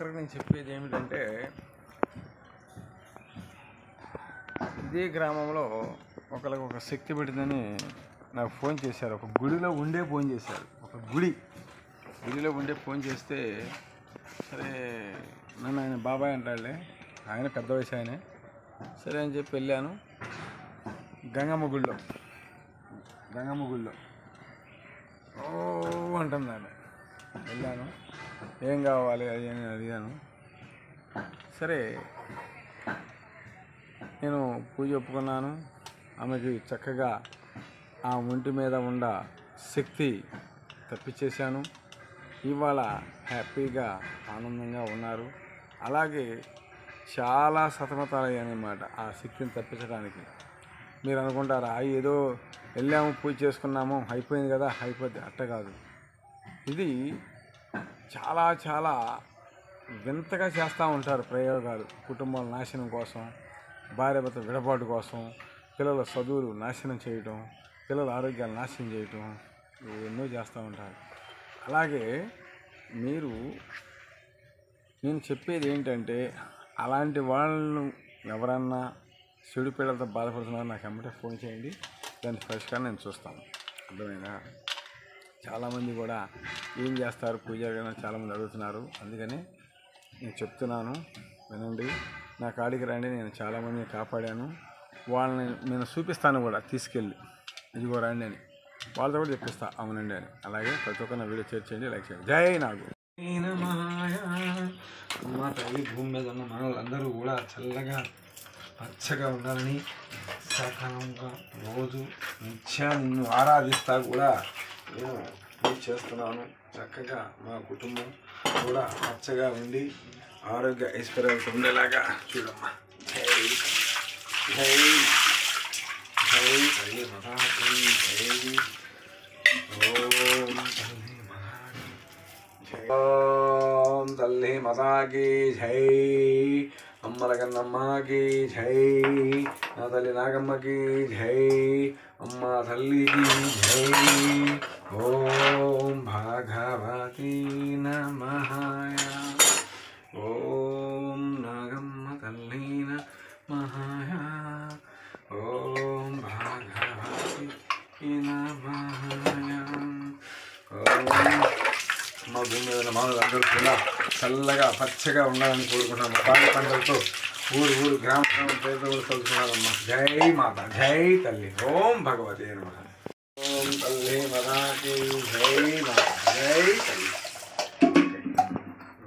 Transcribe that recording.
ఒక్కరికి నేను చెప్పేది ఏమిటంటే, ఇదే గ్రామంలో ఒకరికి ఒక శక్తి పెట్టిందని నాకు ఫోన్ చేశారు. ఒక గుడిలో ఉండే ఫోన్ చేశారు. ఒక గుడిలో ఉండే ఫోన్ చేస్తే, సరే నన్ను ఆయన బాబాయ్ అంటాడులే, ఆయన పెద్ద వయసు ఆయనే, సరే అని చెప్పి వెళ్ళాను. గంగమ్మ గుడిలో ఓ అంటుంది ఆమె. వెళ్ళాను, ఏం కావాలి అది అని అడిగాను. సరే నేను పూజ ఒప్పుకున్నాను. ఆమెకి చక్కగా ఆ ఒంటి మీద ఉన్న శక్తి తప్పించేశాను. ఇవాళ హ్యాపీగా ఆనందంగా ఉన్నారు. అలాగే చాలా సతమతాలయ్యానమాట ఆ శక్తిని తప్పించడానికి. మీరు అనుకుంటారా, ఏదో వెళ్ళాము పూజ చేసుకున్నాము అయిపోయింది కదా, అయిపోద్ది. అట్ట కాదు. ఇది చాలా చాలా వింతగా చేస్తూ ఉంటారు ప్రయోగాలు. కుటుంబాల నాశనం కోసం, భార్యాభర్త విడబాటు కోసం, పిల్లల చదువులు నాశనం చేయటం, పిల్లల ఆరోగ్యాలు నాశనం చేయటం, ఎన్నో చేస్తూ ఉంటారు. అలాగే నేను చెప్పేది ఏంటంటే, అలాంటి వాళ్ళు ఎవరన్నా చెడు పిల్లలతో బాధపడుతున్నారు, నాకు వెంబడే ఫోన్ చేయండి. దాని పరిష్కారం నేను చూస్తాను. అర్థమైనా? చాలామంది కూడా ఏం చేస్తారు పూజ అని చాలామంది అడుగుతున్నారు. అందుకని నేను చెప్తున్నాను, వినండి. నా కాడికి రండి, నేను చాలామందిని కాపాడాను. వాళ్ళని నేను చూపిస్తాను కూడా, తీసుకెళ్ళి ఇదిగో రండి అని వాళ్ళతో కూడా చెప్పిస్తా అవునండి అని. అలాగే ప్రతి ఒక్క నా వీడియో షేర్ చేయండి, లైక్ చేయండి. జై నాగు. అమ్మ తల్లి, భూమి మీద ఉన్న మనలందరూ కూడా చల్లగా పచ్చగా ఉండాలని సకాలంగా రోజు నిత్యం నిన్ను ఆరాధిస్తా కూడా నేను పూజ చేస్తున్నాను. చక్కగా మా కుటుంబం కూడా పచ్చగా ఉండి ఆరోగ్య ఐశ్వర్యాలతో ఉండేలాగా చూడమ్మా. జై జై జై తల్లి మహాకి జై. ఓం తల్లి మతాకి జై. అమ్మల కన్నమ్మకి జై. నా తల్లి నాగమ్మకి జై. అమ్మ తల్లికి జై. ఓం భగవతి నమః. ఓం నాగమ్మ తల్లి నమః. ఓం భగవతి నమః. మా భూమి మీద మానవులందరూ కూడా చల్లగా పచ్చగా ఉండాలని కోరుకుంటున్నాము. పాడి పంటలతో ఊరు గ్రామ పేరుతో కూడా చదువుతున్నారమ్మా. జై మాత, జై తల్లి. ఓం భగవతి నమః. ఓం తల్లి మదాకి జై మాత, జై తల్లి.